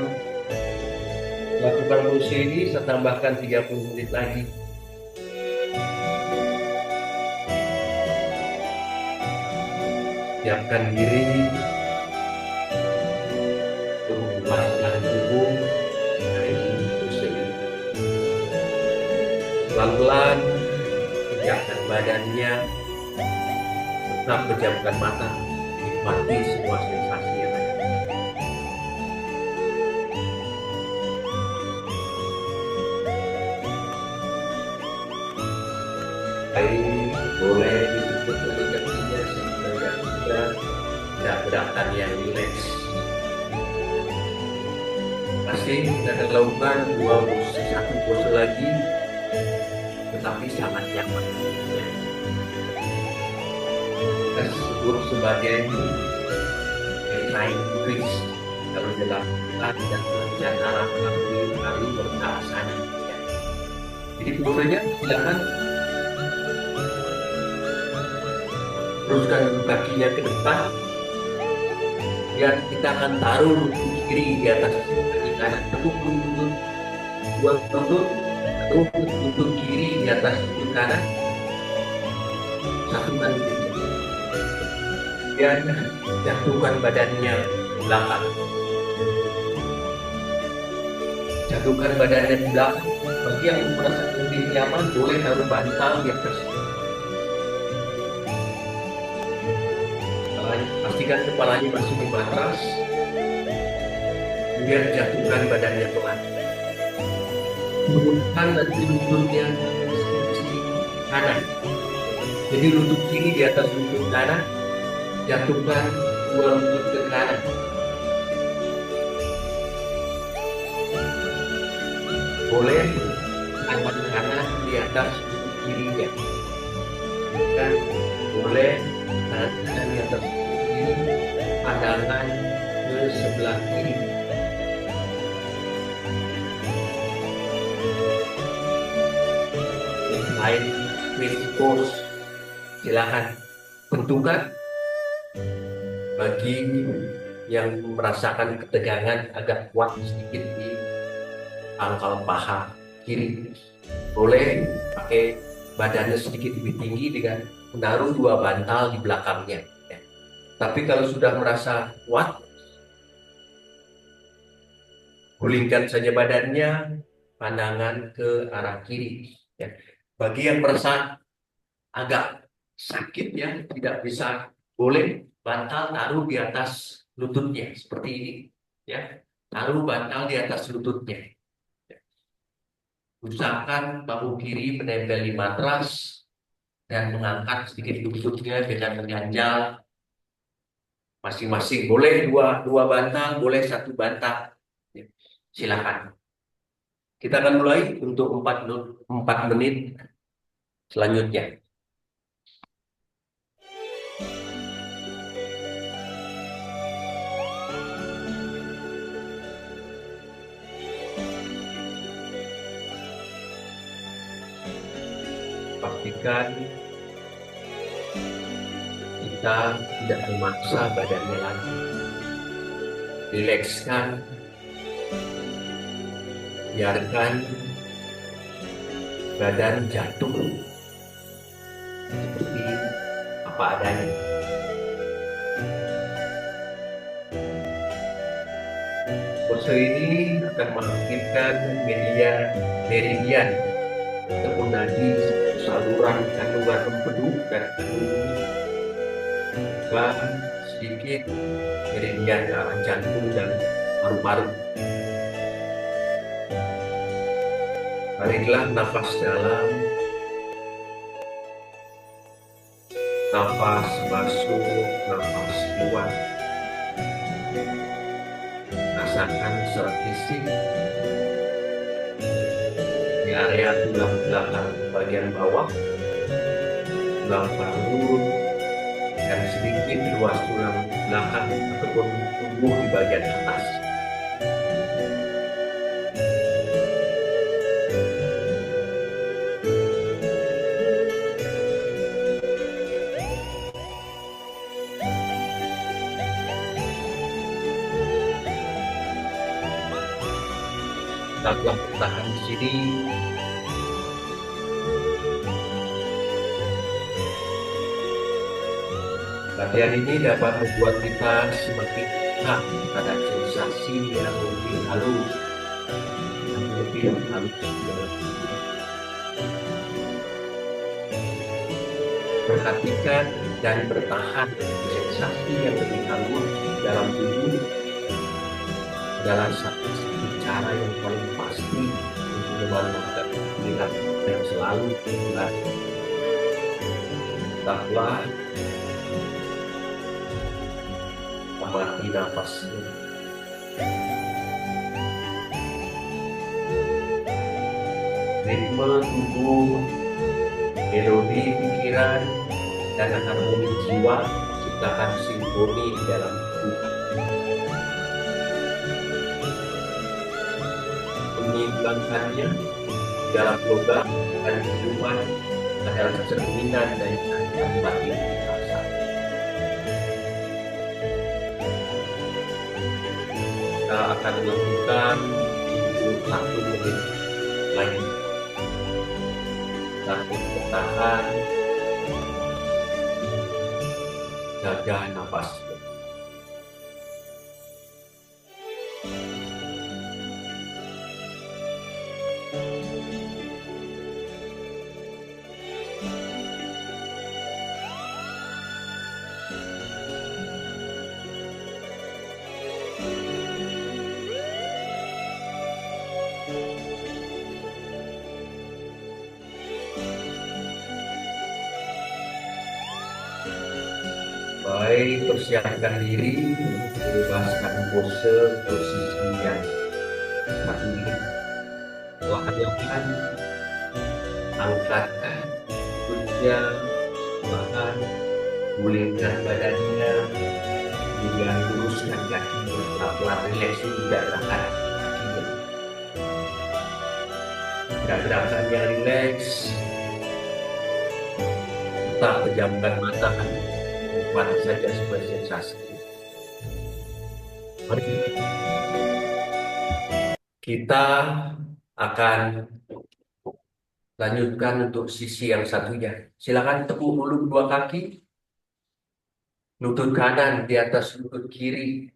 lakukan pose ini, saya tambahkan 30 menit lagi. Siapkan diri untuk melepaskan tubuh dari pose ini. Pelan-pelan tegakkan badannya, tetap pejamkan mata, nikmati semua sensasi yang ada. Baik, boleh ditutup kakinya sehingga kita tidak gerakan yang rileks. Masih kita akan lakukan satu pose lagi, tetapi sangat nyaman. Kita sebut sebagai recline twist. Kalau dalam kita tidak melakukan arah kaki lalu bergerak sana. Jadi posenya silakan teruskan kakinya ke depan. Dan kita akan taruh lutut kiri di atas kaki kanan. Tekuk lutut, dua lutut, lutut kiri di atas lutut kanan. Satukan lututnya. Dan jatuhkan badannya ke belakang. Jatuhkan badannya ke belakang. Bagi yang merasa lebih nyaman, boleh taruh bantal di atas. Pastikan kepalanya masih di matras. Kemudian jatuhkan badannya pelan. Turunkan nanti lututnya ke sisi kanan. Jadi lutut kiri di atas lutut kanan. Jatuhkan dua lutut ke kanan. Boleh tangan kanan di atas lutut kirinya. Dan boleh tangan kanan di atas pandangan ke sebelah kiri. Lain twist pose, silakan tentukan. Bagi yang merasakan ketegangan agak kuat sedikit di pangkal paha kiri, boleh pakai badannya sedikit lebih tinggi dengan menaruh dua bantal di belakangnya. Tapi kalau sudah merasa kuat, gulingkan saja badannya, pandangan ke arah kiri. Ya. Bagi yang merasa agak sakit, ya tidak bisa, boleh bantal taruh di atas lututnya seperti ini. Ya, taruh bantal di atas lututnya. Ya. Usahakan bahu kiri menempel di matras dan mengangkat sedikit lututnya dengan mengganjal. Masing-masing boleh dua bantal, boleh satu bantal. Silakan. Kita akan mulai untuk 4 menit selanjutnya. Pastikan kita tidak memaksa badannya lagi. Rilekskan, biarkan badan jatuh seperti apa adanya. Pose ini akan mengaktifkan meridian ataupun nadi saluran kandungan empedu dan kandungan, sedikit meridian ke arah jantung dan paru-paru. Tariklah nafas dalam, nafas masuk, nafas keluar. Rasakan secara fisik di area tulang belakang bagian bawah, tulang paru, dan sedikit ruas tulang belakang ataupun tubuh di bagian atas. Tetaplah bertahan di sini. Latihan ini dapat membuat kita semakin peka terhadap sensasi yang lebih halus, dalam tubuh. Perhatikan dan bertahan sensasi yang lebih halus dalam tubuh adalah satu cara yang paling pasti untuk memanfaatkan pikiran yang selalu ingat. Tetaplah amati nafasnya. Ritme tubuh, melodi pikiran, dan harmoni jiwa ciptakan simfoni di dalam tubuh. Menyeimbangkannya dalam logam dan kehidupan adalah cerminan dari keadaan batin rasa. Kita akan melakukan 21 menit lagi. Sambil bertahan, jaga nafas. Baik, persiapkan diri untuk bebaskan pose posisi yang satu ini. Perlahan-lahan angkatkan tutupnya, perlahan gulingkan badannya, kemudian luruskan kakinya, pelan-pelan rileks tidak gerakan kakinya. Gerakannya rileks, tetap pejamkan mata. Nikmati saja sebuah sensasi. Mari kita akan lanjutkan untuk sisi yang satunya. Silakan tepuk dulu kedua kaki, lutut kanan di atas lutut kiri.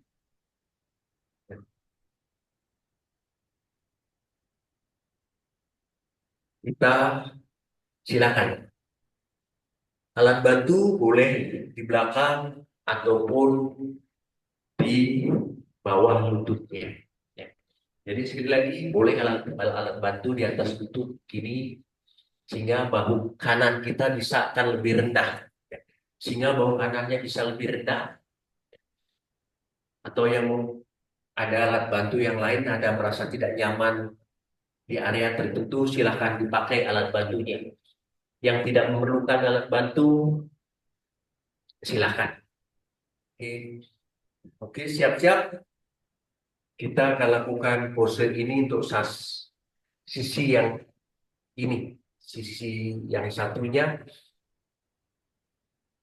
Kita silakan. Alat bantu boleh di belakang ataupun di bawah lututnya. Ya. Jadi sekali lagi boleh alat bantu di atas lutut kiri sehingga bahu kanan kita bisa akan lebih rendah. Ya. Sehingga bahu kanannya bisa lebih rendah. Atau yang ada alat bantu yang lain, ada merasa tidak nyaman di area tertentu, silahkan dipakai alat bantunya. Yang tidak memerlukan alat bantu, silahkan. Oke, siap-siap. Kita akan lakukan pose ini untuk sisi yang ini. Sisi yang satunya,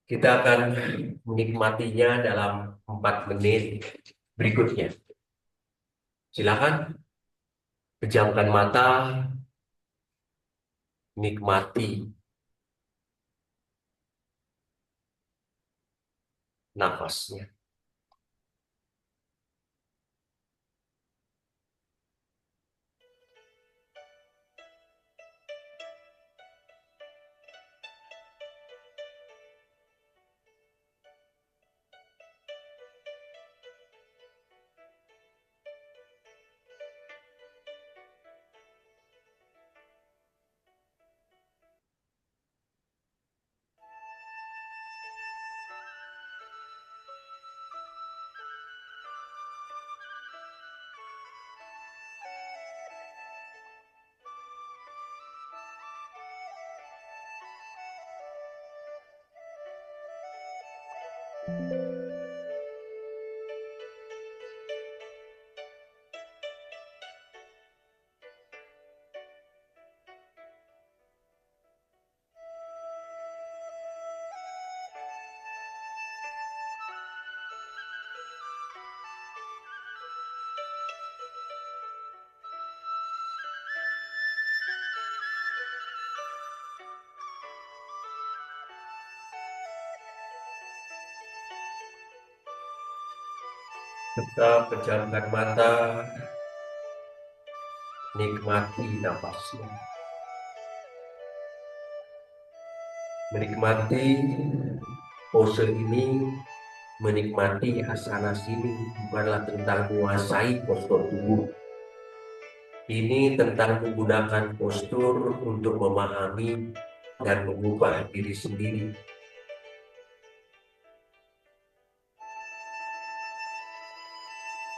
kita akan menikmatinya dalam 4 menit berikutnya. Silakan pejamkan mata, nikmati nafasnya. Tetap pejamkan mata, nikmati nafasnya, menikmati pose ini, menikmati asana sini bukanlah tentang menguasai postur tubuh. Ini tentang menggunakan postur untuk memahami dan mengubah diri sendiri.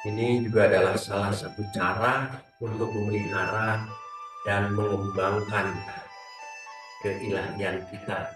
Ini juga adalah salah satu cara untuk memelihara dan mengembangkan keilahian kita.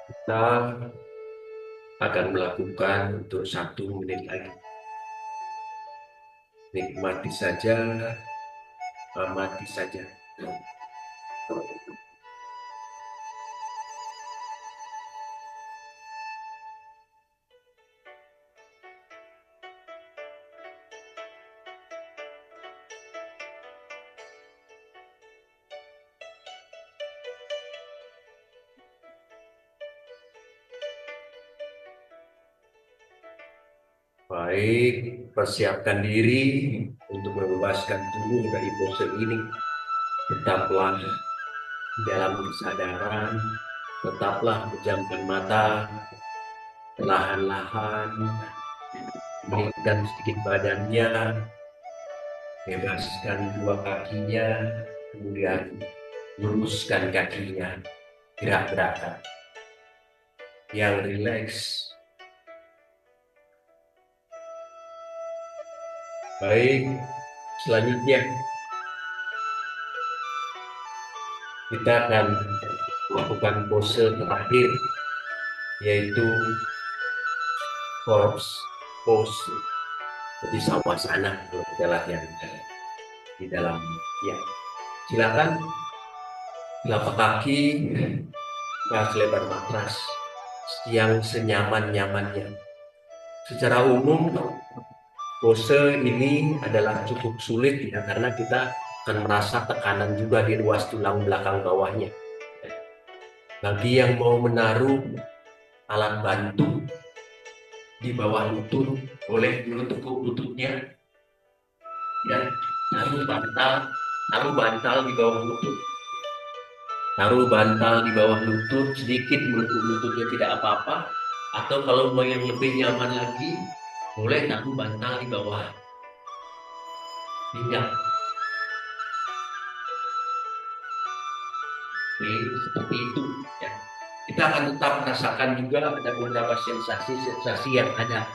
Kita akan melakukan untuk 1 menit lagi. Nikmati saja, amati saja. Baik, persiapkan diri untuk membebaskan tubuh dari pose ini. Tetaplah dalam kesadaran, tetaplah pejamkan mata, perlahan-lahan, meningkatkan sedikit badannya, bebaskan 2 kakinya, kemudian luruskan kakinya, gerak-gerakan yang rileks. Baik, selanjutnya kita akan melakukan pose terakhir, yaitu corpse pose seperti sawasana kalau kita latihan di dalam. Ya, silakan telapak kaki selebar matras yang senyaman-nyamannya. Secara umum pose ini adalah cukup sulit ya, karena kita akan merasa tekanan juga di ruas tulang belakang bawahnya. Bagi yang mau menaruh alat bantu di bawah lutut, boleh dulu tekuk lututnya dan taruh bantal di bawah lutut. Taruh bantal di bawah lutut, sedikit menekuk lututnya tidak apa-apa. Atau kalau mau yang lebih nyaman lagi, boleh taruh bantal di bawah pinggang. Oke, seperti itu ya. Kita akan tetap merasakan juga ada beberapa sensasi yang ada.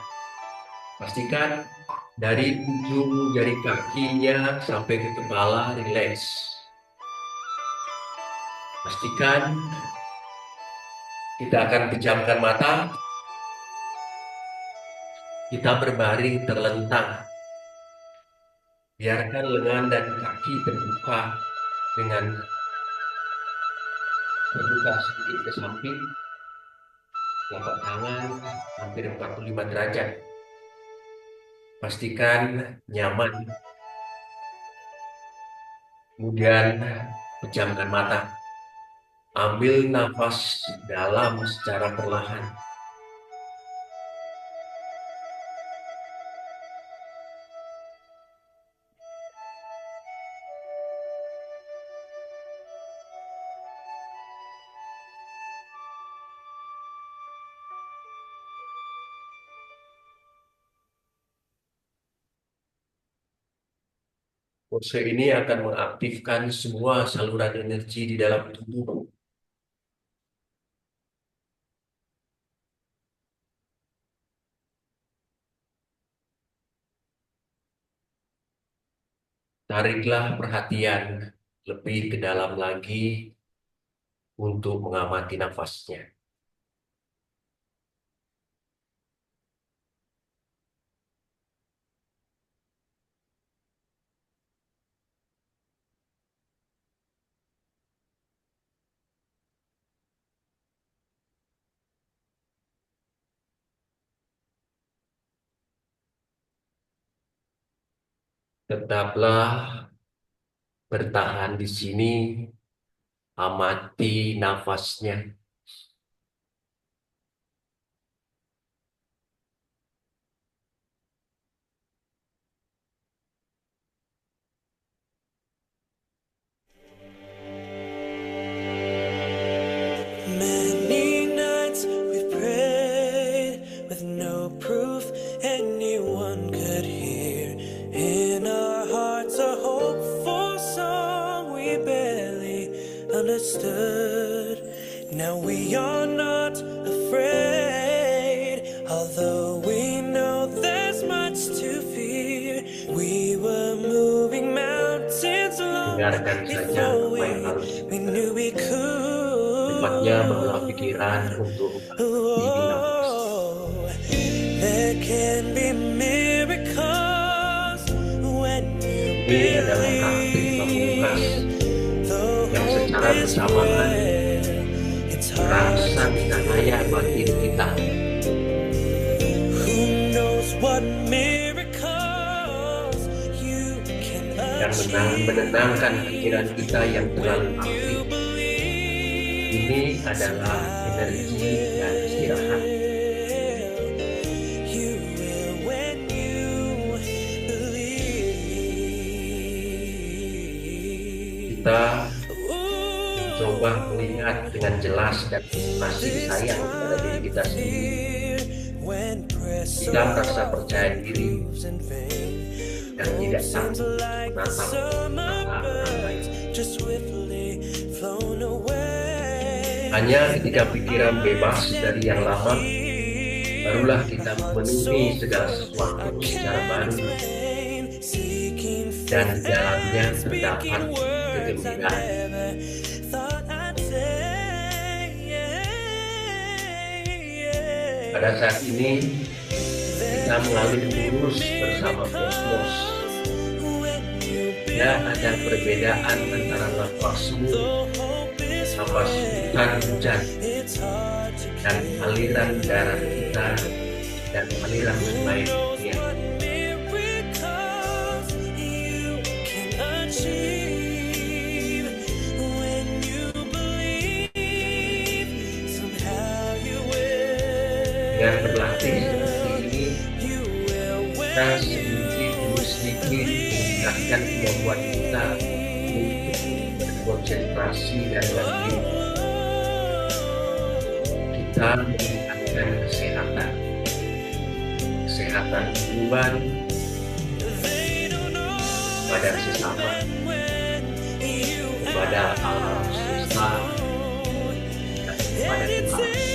Pastikan dari ujung jari kakinya sampai ke kepala rileks. Pastikan kita akan pejamkan mata. Kita berbaring terlentang. Biarkan lengan dan kaki terbuka sedikit ke samping. Telapak tangan hampir 45 derajat. Pastikan nyaman. Kemudian pejamkan mata. Ambil nafas dalam secara perlahan. Pose ini akan mengaktifkan semua saluran energi di dalam tubuh. Tariklah perhatian lebih ke dalam lagi untuk mengamati nafasnya. Tetaplah bertahan di sini, amati nafasnya. Many nights we've prayed with no proof anyone could hear. In our hearts, a hopeful song we barely understood. Now we are not afraid, although we know there's much to fear. We were moving mountains long Dengarkan saja before apa yang harus we knew we could. Tempatnya bawa pikiran untuk diri nafas. There can be miracles when you Ini adalah praktik pamungkas yang secara bersamaan merangsang cahaya batin kita. Who knows what miracles you can Dan menenangkan pikiran kita yang terlalu aktif. Ini adalah energi dan istirahat. Kita coba melihat dengan jelas dan masih sayang kepada diri kita sendiri. Kita merasa percaya diri dan tidak takut menatap mata orang lain. Hanya ketika pikiran bebas dari yang lama, barulah kita memenuhi segala sesuatu secara baru, dan di dalamnya terdapat kegembiraan. Pada saat ini, kita mengalir lurus bersama kosmos. Tidak ada perbedaan antara nafasmu, nafas hujan, dan aliran darah kita, dan aliran sungai dunia. Dengan berlatih seperti ini, kita sedikit demi sedikit meningkatkan kemampuan kita untuk berkonsentrasi dan lagi. Kita meningkatkan kesehatan hubungan pada sesama, kepada alam semesta, dan kepada Tuhan.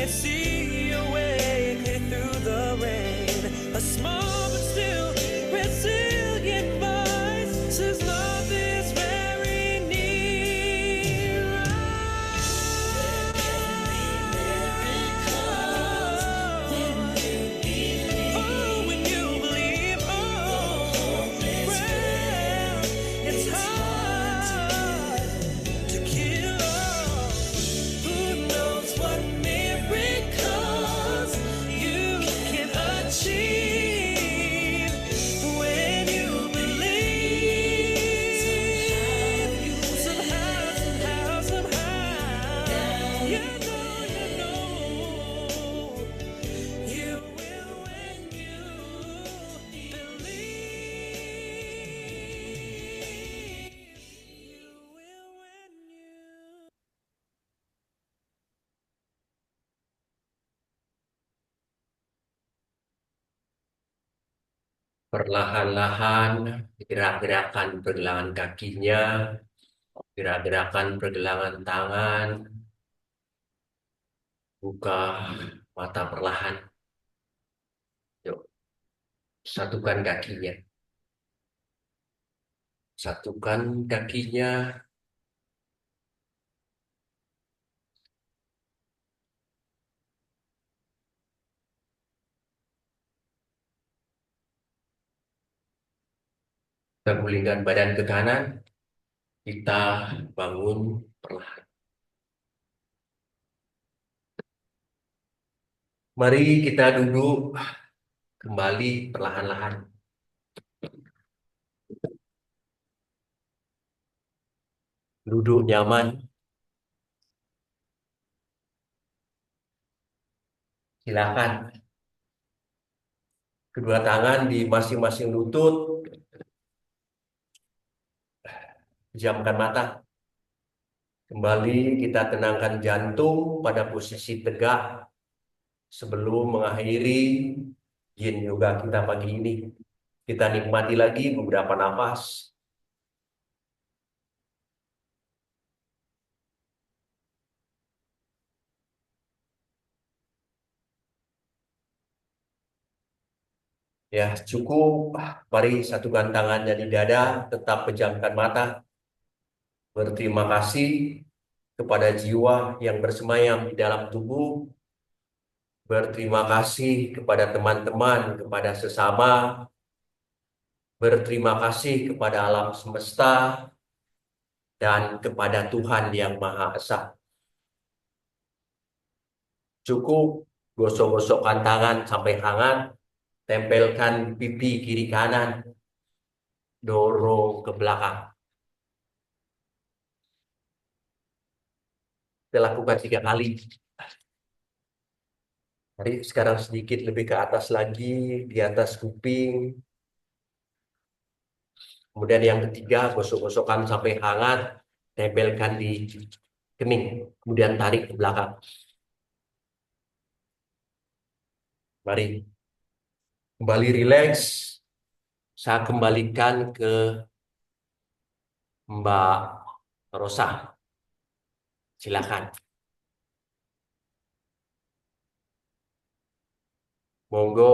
See your way clear through the rain. A small but still resilient voice says love is very near. There can be miracles when you believe. Oh, when you Perlahan-lahan gerak-gerakan pergelangan kakinya, gerak-gerakan pergelangan tangan, buka mata perlahan. Yuk, satukan kakinya. Satukan kakinya. Kita gulingkan badan ke kanan. Kita bangun perlahan. Mari kita duduk kembali perlahan-lahan. Duduk nyaman. Silakan. Kedua tangan di masing-masing lutut. Pejamkan mata. Kembali kita tenangkan jantung pada posisi tegak sebelum mengakhiri yin yoga kita pagi ini. Kita nikmati lagi beberapa nafas. Ya, cukup. Mari satukan tangannya di dada, tetap pejamkan mata. Berterima kasih kepada jiwa yang bersemayam di dalam tubuh. Berterima kasih kepada teman-teman, kepada sesama. Berterima kasih kepada alam semesta dan kepada Tuhan yang Maha Esa. Cukup gosok-gosokkan tangan sampai hangat, tempelkan pipi kiri kanan, dorong ke belakang. Kita lakukan 3 kali. Mari sekarang sedikit lebih ke atas lagi, di atas kuping. Kemudian yang ketiga, gosok-gosokkan sampai hangat, tempelkan di kening, kemudian tarik ke belakang. Mari kembali rileks. Saya kembalikan ke Mbak Rosa. Silakan. Monggo